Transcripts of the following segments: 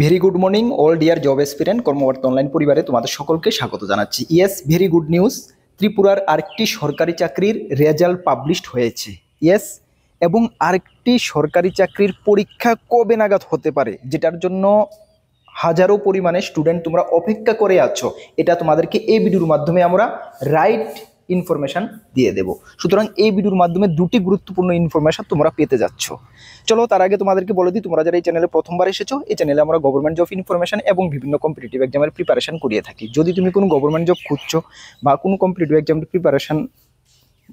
Very good morning all dear job aspirant কর্মকর্তা online পরিবারে তোমাদের সকলকে স্বাগত জানাচ্ছি। Yes, very good news. ত্রিপুরার আরেকটি সরকারি চাকরির রেজাল্ট পাবলিশড হয়েছে। ইয়েস, এবং আরেকটি সরকারি চাকরির পরীক্ষা কবে নাগাদ হতে পারে, যেটার জন্য হাজারো পরিমাণে স্টুডেন্ট তোমরা অপেক্ষা করে আছো, এটা তোমাদেরকে এই ভিডিওর মাধ্যমে আমরা রাইট ইনফরমেশন দিয়ে দেব। সুতরাং এই ভিডিওর মাধ্যমে দুটি গুরুত্বপূর্ণ ইনফরমেশন তোমরা পেতে যাচ্ছ। চলো তার আগে তোমাদেরকে বলে দিই, তোমরা যারা এই চ্যানেলে প্রথমবার এসেছো, এই চ্যানেলে আমরা গভর্নমেন্ট জব ইনফরমেশন এবং বিভিন্ন কম্পিটিটিভ এক্সামের প্রিপারেশন করিয়ে থাকি। যদি তুমি কোনো গভর্নমেন্ট জব খুঁজছো বা কোনো কম্পিটিটিভ এক্সামের প্রিপারেশন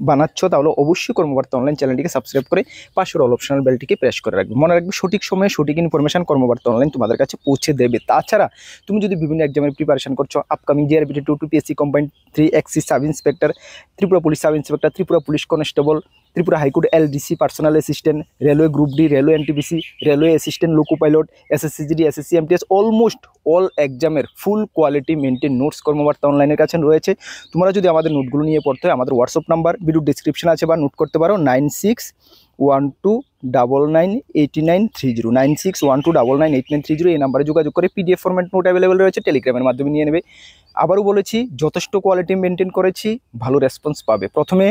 বানাচ্ছ, তাহলে অবশ্যই কর্মবার্তা অনলাইন চ্যানেলটিকে সাবস্ক্রাইব করে পাশের অল অপশনাল বেলটিকে প্রেস করে রাখবে। মনে রাখবে, সঠিক সময়ে সঠিক ইনফরমেশন কর্মবার্তা অনলাইন তোমাদের কাছে পৌঁছে দেবে। তাছাড়া তুমি যদি বিভিন্ন এক্সামের প্রিপারেশন করছো, আপকামিং জিআরবিটি 2 পিএসসি কম্বাইন্ড 3 এক্সি sub inspector, Tripura police sub inspector, Tripura police constable, Tripura high court LDC personal assistant, railway group D, railway NTPC, railway assistant loco pilot, SSC GD, SSC MTS, almost all এক্সামের full quality maintain notes Karmabarta অনলাইনের কাছে রয়েছে। তোমরা যদি আমাদের নোটগুলো নিয়ে পড়তে হয়, আমাদের হোয়াটসঅ্যাপ নাম্বার ভিডিও ডিসক্রিপশন আছে, বা নোট করতে পারো 9612998930, 9612998930। এই নাম্বারে যোগাযোগ করে পিডিএফ ফরম্যাট নোট অ্যাভেলেবেল রয়েছে, টেলিগ্রামের মাধ্যমে নিয়ে নেবে। আবারও বলেছি, যথেষ্ট কোয়ালিটি মেনটেন করেছি, ভালো রেসপন্স পাবে। প্রথমে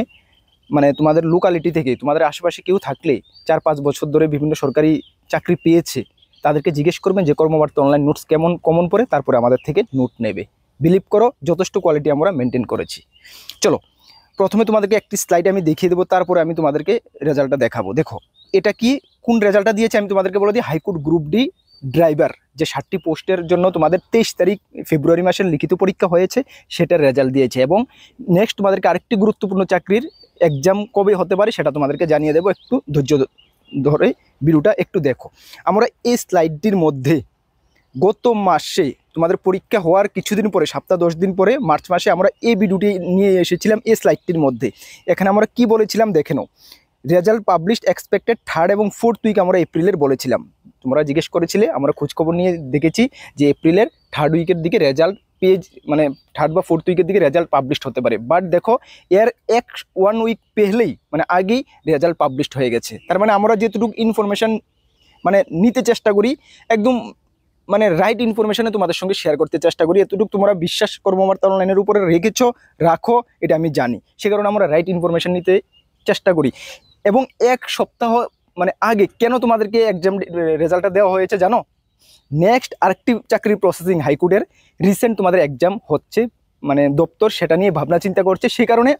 তোমাদের লোকালিটি থেকে, তোমাদের আশেপাশে কেউ থাকলে 4-5 বছর ধরে বিভিন্ন সরকারি চাকরি পেয়েছে, তাদেরকে জিজ্ঞেস করবেন যে কর্মবার্তা অনলাইন নোটস কেমন কমন পড়ে, তারপরে আমাদের থেকে নোট নেবে। বিলিভ করো, যথেষ্ট কোয়ালিটি আমরা মেনটেন করেছি। চলো, প্রথমে তোমাদেরকে একটি স্লাইড আমি দেখিয়ে দেবো, তারপরে আমি তোমাদেরকে রেজাল্টটা দেখাবো। দেখো, এটা কি, কোন রেজাল্টটা দিয়েছে আমি তোমাদেরকে বলে দিই। হাইকোর্ট গ্রুপ ডি ড্রাইভার, যে 60টি পোস্টের জন্য তোমাদের 23 তারিখ ফেব্রুয়ারি মাসের লিখিত পরীক্ষা হয়েছে, সেটার রেজাল্ট দিয়েছে। এবং নেক্সট তোমাদেরকে আরেকটি গুরুত্বপূর্ণ চাকরির এক্সাম কবে হতে পারে সেটা তোমাদেরকে জানিয়ে দেবো। একটু ধৈর্য ধরে ভিডিওটা একটু দেখো। আমরা এই স্লাইডটির মধ্যে গত মাসে তোমাদের পরীক্ষা হওয়ার কিছুদিন পরে, সপ্তাহ 10 দিন পরে, মার্চ মাসে আমরা এই ভিডিওটি নিয়ে এসেছিলাম এই স্লাইডটির মধ্যে। এখানে আমরা কি বলেছিলাম দেখে নাও। রেজাল্ট পাবলিশড এক্সপেক্টেড 3rd এবং 4th উইক আমরা এপ্রিলের বলেছিলাম। তোমরা জিজ্ঞেস করেছিলে, আমরা খোঁজখবর নিয়ে দেখেছি যে এপ্রিলের 3rd উইকের দিকে রেজাল্ট পেজ 3rd বা 4th উইকের দিকে রেজাল্ট পাবলিশড হতে পারে। বাট দেখো, এর 1 উইক পেহলেই আগেই রেজাল্ট পাবলিশড হয়ে গেছে। তার আমরা যেটুকু ইনফরমেশন নিতে চেষ্টা করি, একদম রাইট ইনফরমেশনে তোমাদের সঙ্গে শেয়ার করতে চেষ্টা করি। এতটুকু তোমরা বিশ্বাস কর্মবার্তা অনলাইনের উপরে রাখো, এটা আমি জানি। সে কারণে আমরা রাইট ইনফরমেশন নিতে চেষ্টা করি। এবং 1 সপ্তাহ আগে কেন তোমাদেরকে এক্সাম রেজাল্টটা দেওয়া হয়েছে জানো? নেক্সট আরেকটি চাকরির প্রসেসিং হাইকোর্টের রিসেন্ট তোমাদের এক্সাম হচ্ছে, দপ্তর সেটা নিয়ে ভাবনা চিন্তা করছে। সেই কারণে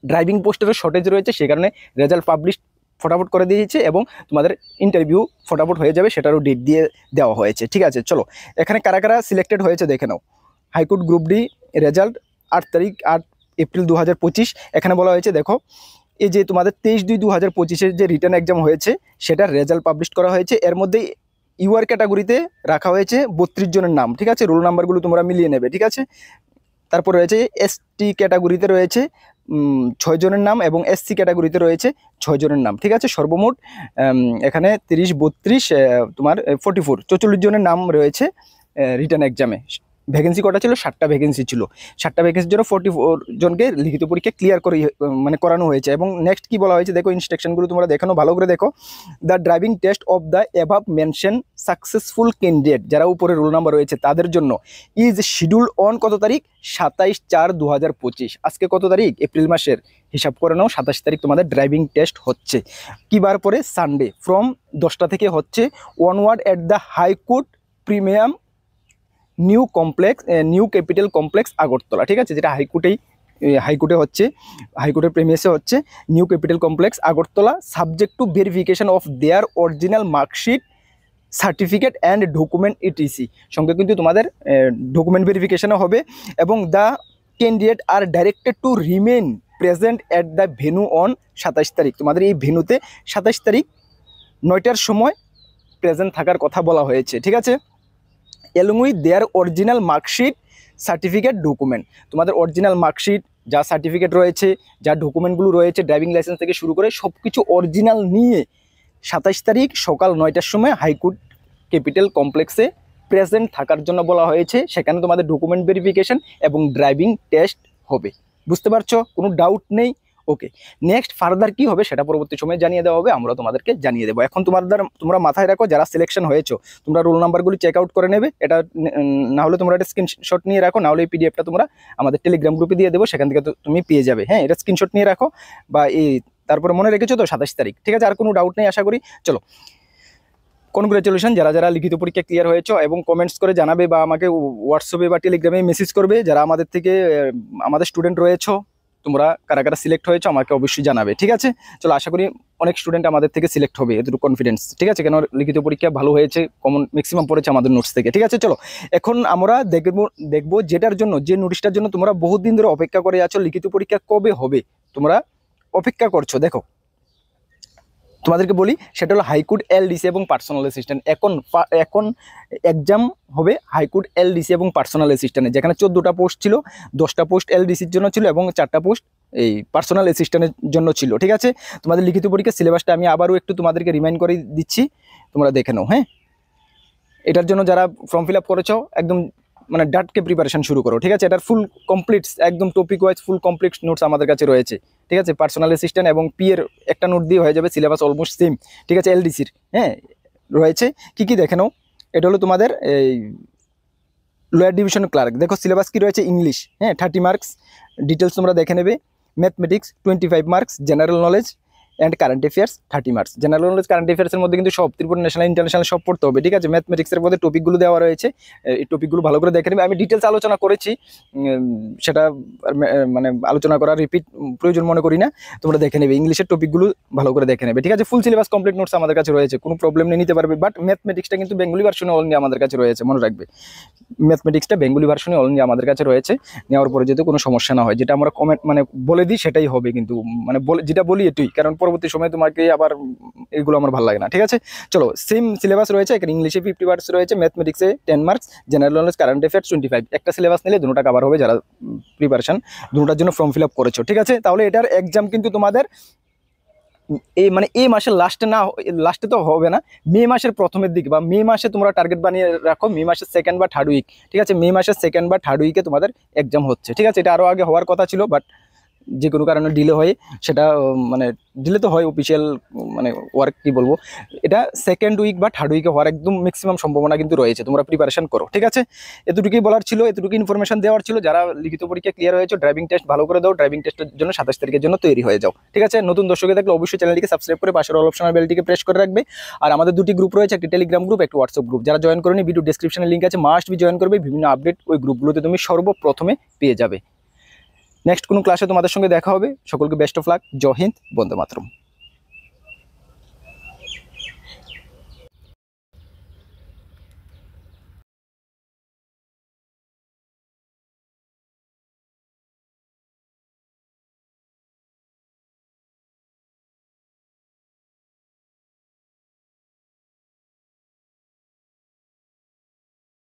ড্রাইভিং পোস্টেরও শর্টেজ রয়েছে, সেই কারণে রেজাল্ট পাবলিশ ফটাফট করে দিয়েছে এবং তোমাদের ইন্টারভিউ ফটাফট হয়ে যাবে, সেটারও ডেট দিয়ে দেওয়া হয়েছে। ঠিক আছে, চলো এখানে কারা কারা সিলেক্টেড হয়েছে দেখে নাও। হাইকোর্ট গ্রুপ ডি রেজাল্ট 8 এপ্রিল 2025। এখানে বলা হয়েছে, দেখো এই যে তোমাদের 23/2/2025 যে রিটার্ন এক্সাম হয়েছে, সেটার রেজাল্ট পাবলিশ করা হয়েছে। এর মধ্যে ইউআর ক্যাটাগরিতে রাখা হয়েছে 32 জনের নাম। ঠিক আছে, রোল নাম্বারগুলো তোমরা মিলিয়ে নেবে। ঠিক আছে, তারপর রয়েছে এসটি ক্যাটাগরিতে রয়েছে 6 জনের নাম এবং এসসি ক্যাটাগরিতে রয়েছে 6 জনের নাম। ঠিক আছে, সর্বমোট এখানে 30, 32, তোমার 44 জনের নাম রয়েছে রিটার্ন এক্সামে। ভ্যাকেন্সি কটা ছিল? 7টা ভ্যাকেন্সি ছিল। 7টা ভ্যাকেন্সির জন্য 44 জনকে লিখিত পরীক্ষা ক্লিয়ার করে করানো হয়েছে। এবং নেক্সট কি বলা হয়েছে দেখো, ইনস্ট্রাকশনগুলো তোমরা দেখানো ভালো করে দেখো। The driving test of the above mention successful candidate, যারা উপরে রোল নাম্বার রয়েছে তাদের জন্য, ইজ শিডিউল অন কত তারিখ? 27/4/2025। আজকে কত তারিখ? এপ্রিল মাসের হিসাব করে নাও, 27 তারিখ তোমাদের ড্রাইভিং টেস্ট হচ্ছে। কি বার পরে? সানডে, ফ্রম 10টা থেকে হচ্ছে। Onward at the high court premises new capital complex Agartala. ঠিক আছে, যেটা হাইকোর্টে হচ্ছে, হাইকোর্টের প্রেমিয়াসে হচ্ছে new capital complex Agartala, subject to verification of their original marksheet, certificate and document ETC. সঙ্গে কিন্তু তোমাদের ডকুমেন্ট ভেরিফিকেশনও হবে। এবং the candidate are directed to remain present at the venue on 27 তারিখ। তোমাদের এই ভেন্যুতে 27 তারিখ 9টার সময় প্রেজেন্ট থাকার কথা বলা হয়েছে। ঠিক আছে, along with their original marksheet, certificate, document. তোমাদের অরিজিনাল মার্কশিট, যা সার্টিফিকেট রয়েছে, যা ডকুমেন্টগুলো রয়েছে, ড্রাইভিং লাইসেন্স থেকে শুরু করে সব কিছু অরিজিনাল নিয়ে 27 তারিখ সকাল 9টার সময় হাইকোর্ট ক্যাপিটাল কমপ্লেক্সে প্রেজেন্ট থাকার জন্য বলা হয়েছে। সেখানে তোমাদের ডকুমেন্ট ভেরিফিকেশন এবং ড্রাইভিং টেস্ট হবে। বুঝতে পারছো? কোনো ডাউট নেই, ওকে, নেক্সট ফার্দার কি হবে সেটা পরবর্তী সময়ে জানিয়ে দেওয়া হবে, আমরা তোমাদেরকে জানিয়ে দেবো। এখন তোমরা মাথায় রাখো, যারা সিলেকশন হয়েছো তোমরা রোল নাম্বারগুলি চেক আউট করে নেবে। এটা না হলে তোমরা একটা স্ক্রিনশট নিয়ে রাখো, না হলে এই পিডিএফটা তোমরা আমাদের টেলিগ্রাম গ্রুপে দিয়ে দেবো, সেখান থেকে তুমি পেয়ে যাবে। হ্যাঁ, এটা স্ক্রিনশট নিয়ে রাখো, বা এই তারপরে মনে রেখেছো তো 27 তারিখ, ঠিক আছে? আর কোনো ডাউট নেই আশা করি। চলো, কনগ্রাচুলেশন যারা যারা লিখিত পরীক্ষা ক্লিয়ার হয়েছে, এবং কমেন্টস করে জানাবে বা আমাকে হোয়াটসঅ্যাপে বা টেলিগ্রামে মেসেজ করবে। যারা আমাদের থেকে আমাদের স্টুডেন্ট রয়েছে, তোমরা কারা কারা সিলেক্ট হয়েছো আমাকে অবশ্যই জানাবে, ঠিক আছে? চলো, আশা করি অনেক স্টুডেন্ট আমাদের থেকে সিলেক্ট হবে, এতটুকু কনফিডেন্স, ঠিক আছে? কেন লিখিত পরীক্ষা ভালো হয়েছে, কমন ম্যাক্সিমাম পড়েছে আমাদের নোটস থেকে, ঠিক আছে? চলো, এখন আমরা দেখবো যেটার জন্য, যে নোটিশটার জন্য তোমরা বহুত দিন ধরে অপেক্ষা করে আছো, লিখিত পরীক্ষা কবে হবে তোমরা অপেক্ষা করছো। দেখো, তোমাদেরকে বলি, সেটা হলো হাইকোর্ট এলডিসি এবং পার্সোনাল অ্যাসিস্ট্যান্ট। এখন এক্সাম হবে হাইকোর্ট এলডিসি এবং পার্সোনাল অ্যাসিস্ট্যান্টে, যেখানে 14টা পোস্ট ছিল, 10টা পোস্ট এলডিসির জন্য ছিল এবং 4টা পোস্ট এই পার্সোনাল অ্যাসিস্ট্যান্টের জন্য ছিল, ঠিক আছে? তোমাদের লিখিত পরীক্ষার সিলেবাসটা আমি আবারও একটু তোমাদেরকে রিমাইন্ড করে দিচ্ছি, তোমরা দেখে নাও। হ্যাঁ, এটার জন্য যারা ফর্ম ফিল আপ করেছো, একদম মানে ডাটকে প্রিপারেশন শুরু করো, ঠিক আছে? এটার ফুল কমপ্লিট, একদম topic wise full complete notes আমাদের কাছে রয়েছে, ঠিক আছে? পার্সোনাল অ্যাসিস্ট্যান্ট এবং পি এর একটা নোট দিয়ে হয়ে যাবে, সিলেবাস অলমোস্ট সেম, ঠিক আছে? এলডিসির হ্যাঁ রয়েছে, কি দেখে নাও। এটা হলো তোমাদের এই লোয়ার ডিভিশন ক্লার্ক। দেখো সিলেবাস কি রয়েছে, ইংলিশ, হ্যাঁ 30 মার্কস, ডিটেলস তোমরা দেখে নেবে। Mathematics 25 marks, general knowledge and current affairs 30 marks. General knowledge current অ্যাফেয়ার্সের মধ্যে কিন্তু সব ত্রিপুরা ন্যাশনাল ইন্টারন্যাশনাল সব পড়তে হবে, ঠিক আছে? ম্যাথমেটিক্সের মধ্যে টপিকগুলো দেওয়া রয়েছে, এই টপিকগুলো ভালো করে দেখে নেবে। আমি ডিটেলস আলোচনা করেছি, সেটা মানে আলোচনা করার রিপিট প্রয়োজন মনে করি না, তোমরা দেখে নেবে। ইংলিশের টপিকগুলো ভালো করে দেখে নেবে, ঠিক আছে? ফুল সিলেবাস কমপ্লিট নোটস আমাদের কাছে রয়েছে, কোনো প্রবলেম নিয়ে নিতে পারবে। বাট ম্যাথমেটিক্সটা কিন্তু বেঙ্গলি ভার্সনে অনলি আমাদের কাছে রয়েছে, মনে রাখবে। ম্যাথমেটিক্সটা বেঙ্গলি ভার্সনে অনলি আমাদের কাছে রয়েছে, নেওয়ার পরে যাতে কোনো সমস্যা না হয়, যেটা আমরা কমেন্ট মানে বলে দিই সেটাই হবে, কিন্তু মানে যেটা বলি এটুই, কারণ পরবর্তী সময় তোমাকে আবার এগুলো আমার ভালো লাগে না, ঠিক আছে? চলো, সেম সিলেবাস রয়েছে, এখানে ইংলিশে 50 মার্কস রয়েছে, ম্যাথমেটিক্সে 10 marks, general knowledge current affairs 25। একটা সিলেবাস নিলে দুটোটা কভার হবে, যারা প্রিপারেশন দুটোটার জন্য ফর্ম ফিল আপ করেছো, ঠিক আছে? তাহলে এটার এক্সাম কিন্তু তোমাদের এই মাসের লাস্টে তো হবে না, মে মাসের প্রথমের দিকে বা মে মাসে তোমরা টার্গেট বানিয়ে রাখো, মে মাসের 2nd বা 3rd উইক, ঠিক আছে? মে মাসের 2nd বা 3rd উইকে তোমাদের এক্সাম হচ্ছে, ঠিক আছে? এটা আরও আগে হওয়ার কথা ছিল, বাট যে কোনো কারণে ডিলে হয়, সেটা মানে ডিলে তো হয়, অফিসিয়াল মানে ওয়ার্ক কি বলবো, এটা 2nd উইক বা 3rd উইকে হওয়ার একদম ম্যাক্সিমাম সম্ভাবনা কিন্তু রয়েছে, তোমরা প্রিপারেশন করো, ঠিক আছে? এতটুকুই বলার ছিল, এতটুকু ইনফরমেশন দেওয়ার ছিল। যারা লিখিত পরীক্ষা ক্লিয়ার হয়েছে, ড্রাইভিং টেস্ট ভালো করে দাও, ড্রাইভিং টেস্টের জন্য 27 তারিখের জন্য তৈরি হয়ে যাও, ঠিক আছে? নতুন দর্শকে থাকলে অবশ্যই চ্যানেলটিকে সাবস্ক্রাইব করে পাশের অল অপশনাল বেলটিকে প্রেস করে রাখবে। আর আমাদের দুটি গ্রুপ রয়েছে, একটি টেলিগ্রাম গ্রুপ, একটি হোয়াটসঅ্যাপ গ্রুপ। যারা জয়েন করেনি, ভিডিও ডেসক্রিপশনে লিঙ্ক আছে, মাস্ট বি জয়েন করবে। বিভিন্ন আপডেট ওই গ্রুপগুলোতে তুমি সর্বপ্রথমে পেয়ে যাবে। নেক্সট কোনো ক্লাসে তোমাদের সঙ্গে দেখা হবে। সকলকে best of luck. Jai Hind, Vande Mataram.